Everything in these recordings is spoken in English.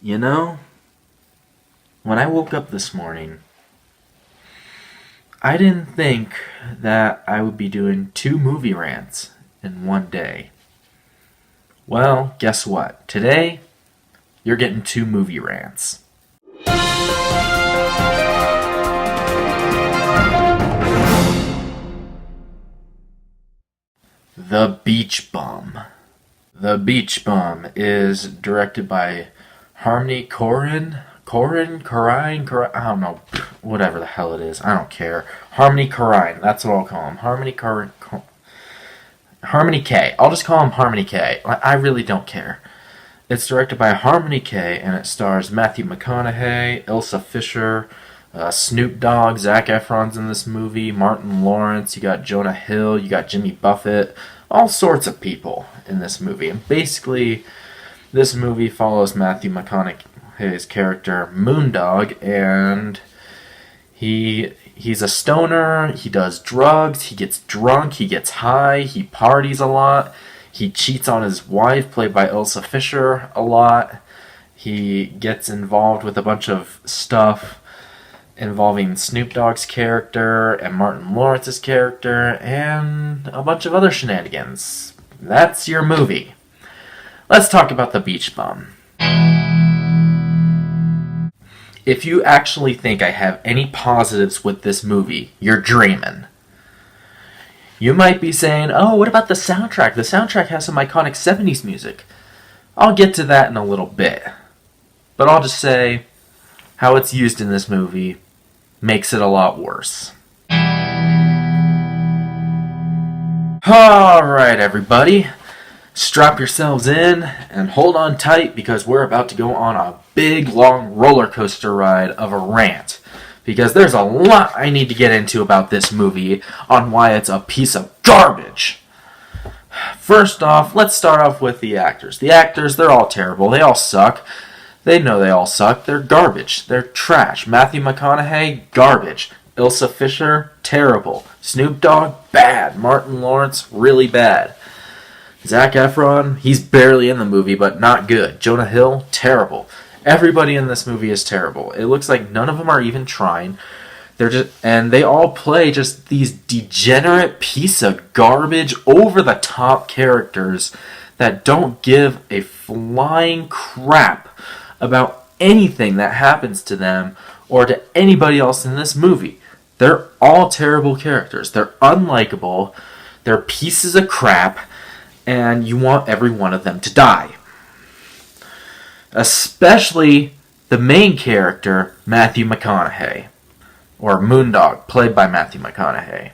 You know, when I woke up this morning, I didn't think that I would be doing 2 movie rants in one day. Well, guess what? Today, you're getting 2 movie rants. The Beach Bum. The Beach Bum is directed by Harmony Korine, I don't know, whatever the hell it is, I don't care. Harmony Korine, that's what I'll call him. Harmony K. I'll just call him Harmony K. I really don't care. It's directed by Harmony K, and it stars Matthew McConaughey, Ilsa Fisher, Snoop Dogg, Zac Efron's in this movie, Martin Lawrence, you got Jonah Hill, you got Jimmy Buffett, all sorts of people in this movie. And basically, this movie follows Matthew McConaughey's character, Moondog, and he's a stoner, he does drugs, he gets drunk, he gets high, he parties a lot, he cheats on his wife, played by Ilsa Fisher, a lot. He gets involved with a bunch of stuff involving Snoop Dogg's character and Martin Lawrence's character and a bunch of other shenanigans. That's your movie. Let's talk about The Beach Bum. If you actually think I have any positives with this movie, you're dreaming. You might be saying, oh, what about the soundtrack? The soundtrack has some iconic 70s music. I'll get to that in a little bit. But I'll just say how it's used in this movie makes it a lot worse. Alright, everybody. Strap yourselves in and hold on tight because we're about to go on a big, long roller coaster ride of a rant. Because there's a lot I need to get into about this movie on why it's a piece of garbage. First off, let's start off with the actors. The actors, they're all terrible. They all suck. They know they all suck. They're garbage. They're trash. Matthew McConaughey, garbage. Ilsa Fisher, terrible. Snoop Dogg, bad. Martin Lawrence, really bad. Zac Efron, he's barely in the movie, but not good. Jonah Hill, terrible. Everybody in this movie is terrible. It looks like none of them are even trying. And they all play just these degenerate piece of garbage, over-the-top characters that don't give a flying crap about anything that happens to them or to anybody else in this movie. They're all terrible characters. They're unlikable. They're pieces of crap. And you want every one of them to die. Especially the main character, Matthew McConaughey. Or Moondog, played by Matthew McConaughey.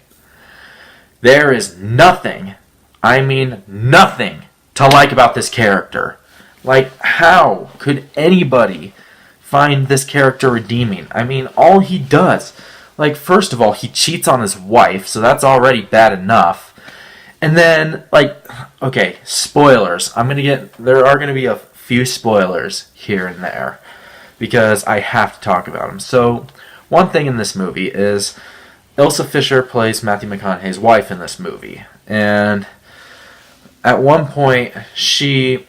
There is nothing, I mean nothing, to like about this character. Like, how could anybody find this character redeeming? I mean, all he does, like, first of all, he cheats on his wife, so that's already bad enough. And then, like, okay, spoilers. There are going to be a few spoilers here and there, because I have to talk about them. So, one thing in this movie is, Ilsa Fisher plays Matthew McConaughey's wife in this movie. And at one point, she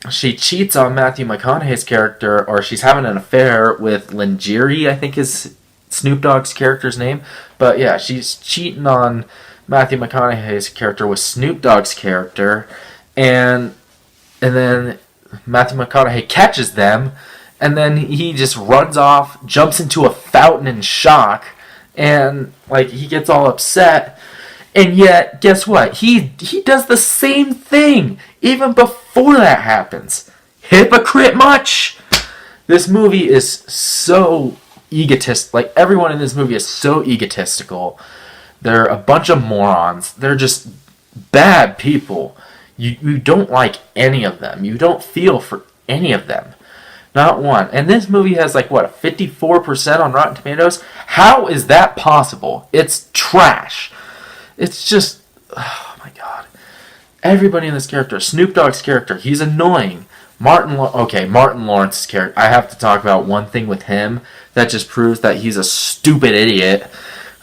cheats on Matthew McConaughey's character, or she's having an affair with Lingerie, I think is Snoop Dogg's character's name. But yeah, she's cheating on Matthew McConaughey's character with Snoop Dogg's character, and then Matthew McConaughey catches them, and then he just runs off, jumps into a fountain in shock, and like he gets all upset. And yet, guess what? He does the same thing even before that happens. Hypocrite much? This movie is so egotistic. Like, everyone in this movie is so egotistical. They're a bunch of morons. They're just bad people. You don't like any of them. You don't feel for any of them. Not one. And this movie has, like, what, a 54% on Rotten Tomatoes? How is that possible? It's trash. It's just, oh my god. Everybody in this character, Snoop Dogg's character, he's annoying. Martin Lawrence's character, I have to talk about one thing with him that just proves that he's a stupid idiot.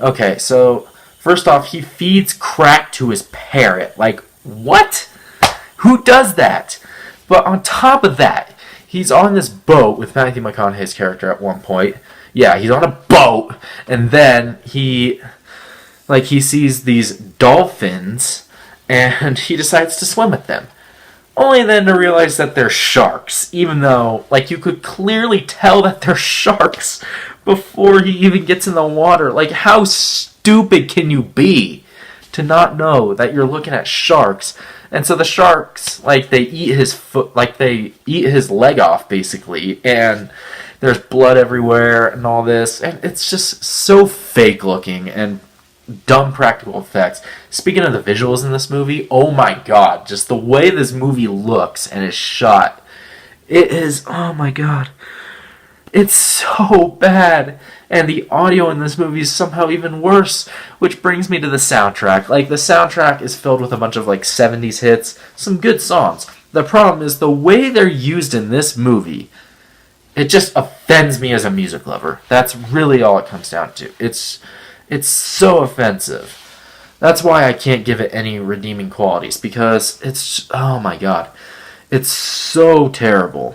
Okay, so, first off, he feeds crack to his parrot. Like, what? Who does that? But on top of that, he's on this boat with Matthew McConaughey's character at one point. Yeah, he's on a boat, and then he sees these dolphins, and he decides to swim with them. Only then to realize that they're sharks, even though, like, you could clearly tell that they're sharks before he even gets in the water. Like, how stupid can you be to not know that you're looking at sharks? And so the sharks, like, they eat his foot, like, they eat his leg off, basically, and there's blood everywhere and all this, and it's just so fake looking and dumb practical effects. Speaking of the visuals in this movie, oh my god, just the way this movie looks and is shot, it is, oh my god, it's so bad. And the audio in this movie is somehow even worse, which brings me to the soundtrack. Like, the soundtrack is filled with a bunch of, like, 70s hits, some good songs. The problem is the way they're used in this movie, it just offends me as a music lover. That's really all it comes down to. It's so offensive. That's why I can't give it any redeeming qualities, because it's, oh my god, it's so terrible.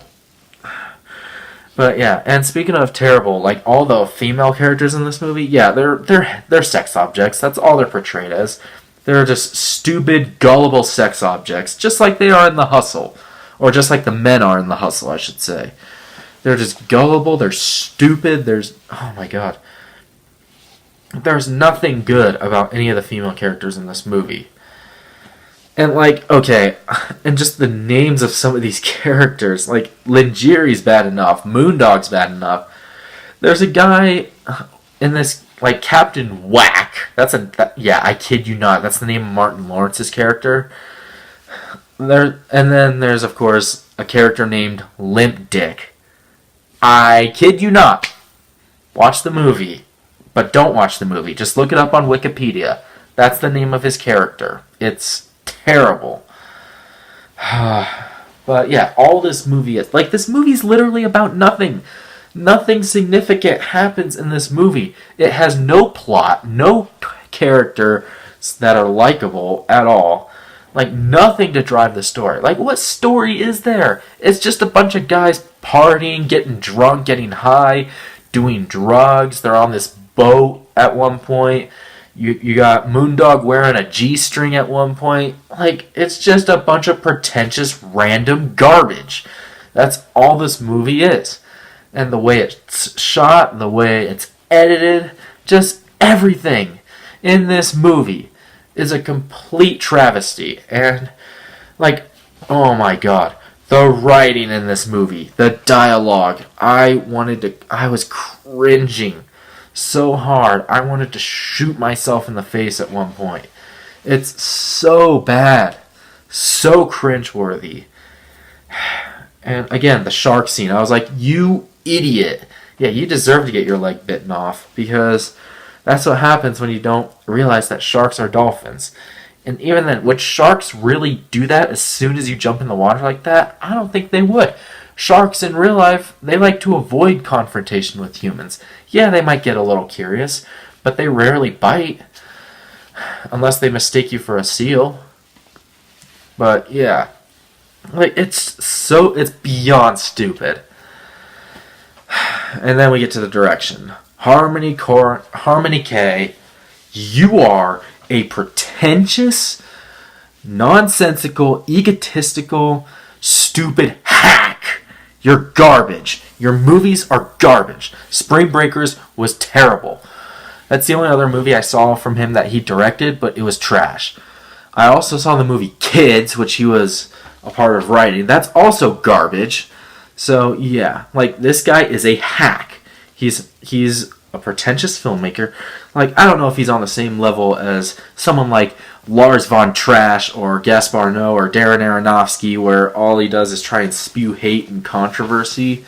But yeah, and speaking of terrible, like, all the female characters in this movie, yeah, they're sex objects. That's all they're portrayed as. They're just stupid, gullible sex objects, just like they are in The Hustle, or just like the men are in The Hustle, I should say. They're just gullible, they're stupid, oh my god. There's nothing good about any of the female characters in this movie. And, like, okay, and just the names of some of these characters, like, Lingery's bad enough, Moondog's bad enough. There's a guy in this, like, Captain Whack. Yeah, I kid you not, that's the name of Martin Lawrence's character. And then there's, of course, a character named Limp Dick. I kid you not. Watch the movie. But don't watch the movie. Just look it up on Wikipedia. That's the name of his character. It's terrible. But yeah, all this movie is... Like, this movie's literally about nothing. Nothing significant happens in this movie. It has no plot, no characters that are likable at all. Like, nothing to drive the story. Like, what story is there? It's just a bunch of guys partying, getting drunk, getting high, doing drugs. They're on this boat at one point. You got Moondog wearing a G-string at one point. Like, it's just a bunch of pretentious random garbage. That's all this movie is. And the way it's shot, the way it's edited, just everything in this movie is a complete travesty. And, like, oh my god, the writing in this movie, the dialogue, I was cringing so hard. I wanted to shoot myself in the face at one point. It's so bad. So cringeworthy. And again, the shark scene. I was like, you idiot. Yeah, you deserve to get your leg bitten off, because that's what happens when you don't realize that sharks are dolphins. And even then, would sharks really do that as soon as you jump in the water like that? I don't think they would. Sharks in real life, they like to avoid confrontation with humans. Yeah, they might get a little curious, but they rarely bite. Unless they mistake you for a seal. But yeah. Like, it's beyond stupid. And then we get to the direction. Harmony K, you are a pretentious, nonsensical, egotistical, stupid hack. You're garbage. Your movies are garbage. Spring Breakers was terrible. That's the only other movie I saw from him that he directed, but it was trash. I also saw the movie Kids, which he was a part of writing. That's also garbage. So, yeah. Like, this guy is a hack. He's a pretentious filmmaker. Like, I don't know if he's on the same level as someone like Lars von Trash or Gaspar Noé or Darren Aronofsky, where all he does is try and spew hate and controversy.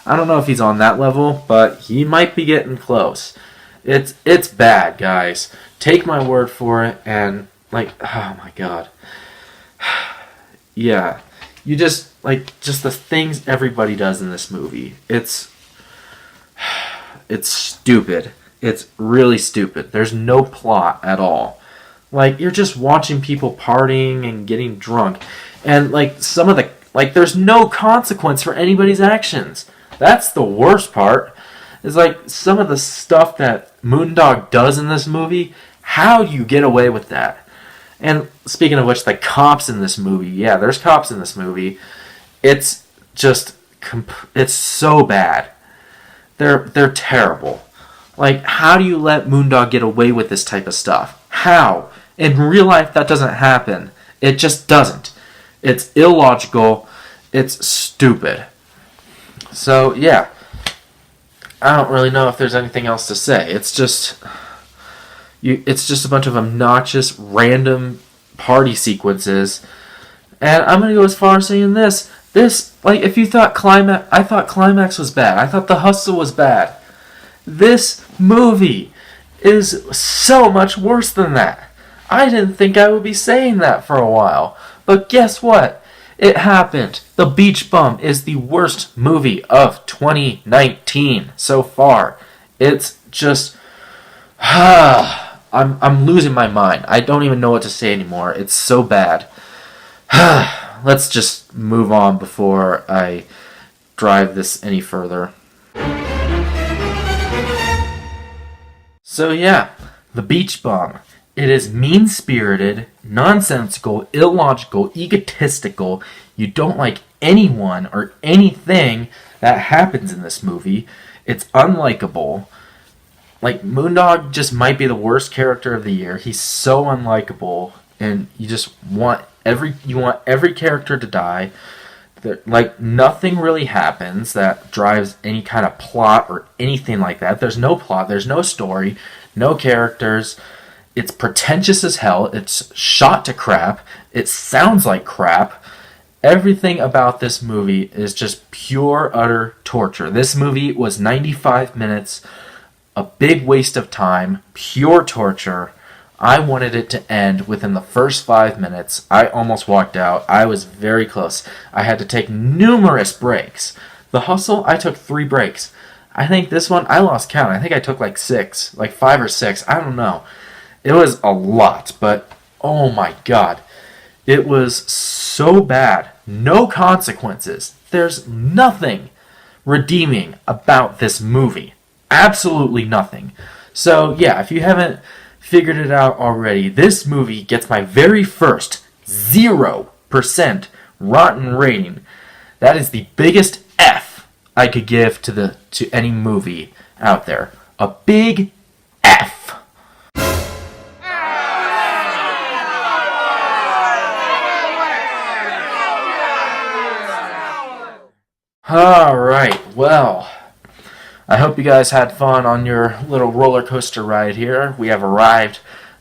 I don't know if he's on that level, but he might be getting close. It's bad, guys. Take my word for it, and, like, oh my god. Yeah. You just the things everybody does in this movie. It's stupid. It's really stupid. There's no plot at all. Like, you're just watching people partying and getting drunk. And, like, some of Like, there's no consequence for anybody's actions. That's the worst part. Is like some of the stuff that Moondog does in this movie. How do you get away with that? And speaking of which, the cops in this movie, yeah, there's cops in this movie. It's just, it's so bad. They're terrible. Like, how do you let Moondog get away with this type of stuff? How? In real life, that doesn't happen. It just doesn't. It's illogical. It's stupid. So, yeah. I don't really know if there's anything else to say. It's just a bunch of obnoxious, random party sequences. And I'm going to go as far as saying this. Like, if you thought I thought Climax was bad. I thought The Hustle was bad. This movie is so much worse than that. I didn't think I would be saying that for a while. But guess what? It happened. The Beach Bum is the worst movie of 2019 so far. It's just... I'm losing my mind. I don't even know what to say anymore. It's so bad. Let's just move on before I drive this any further. So yeah, The Beach Bum. It is mean-spirited, nonsensical, illogical, egotistical. You don't like anyone or anything that happens in this movie. It's unlikable. Like, Moondog just might be the worst character of the year. He's so unlikable, and you just want every character to die. Like, nothing really happens that drives any kind of plot or anything like that. There's no plot, there's no story, no characters. It's pretentious as hell. It's shot to crap. It sounds like crap. Everything about this movie is just pure, utter torture. This movie was 95 minutes, a big waste of time, pure torture. I wanted it to end within the first 5 minutes. I almost walked out. I was very close. I had to take numerous breaks. The Hustle, I took 3 breaks. I think this one, I lost count. I think I took like 6, like 5 or 6. I don't know. It was a lot, but oh my god. It was so bad. No consequences. There's nothing redeeming about this movie. Absolutely nothing. So yeah, if you haven't figured it out already, this movie gets my very first 0% rotten rating. That is the biggest F I could give to any movie out there. A big F. Alright, well, I hope you guys had fun on your little roller coaster ride here. We have arrived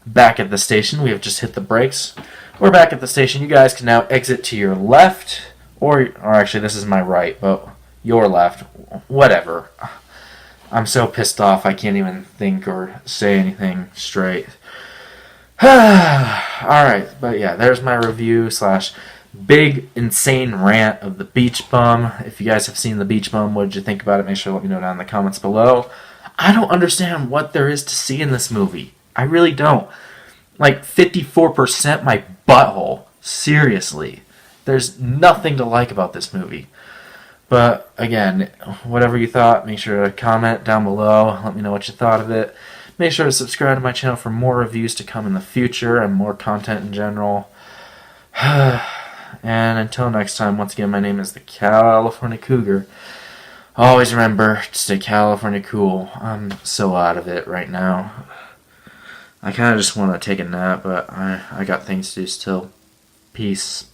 back at the station. We have just hit the brakes. We're back at the station. You guys can now exit to your left, or actually this is my right, but your left, whatever. I'm so pissed off I can't even think or say anything straight. Alright, but yeah, there's my review / big insane rant of The Beach Bum. If you guys have seen The Beach Bum, what did you think about it? Make sure to let me know down in the comments below. I don't understand what there is to see in this movie. I really don't. Like 54% my butthole. Seriously. There's nothing to like about this movie. But again, whatever you thought, make sure to comment down below. Let me know what you thought of it. Make sure to subscribe to my channel for more reviews to come in the future and more content in general. And until next time, once again, my name is the California Cougar. Always remember to stay California cool. I'm so out of it right now. I kind of just want to take a nap, but I got things to do still. Peace.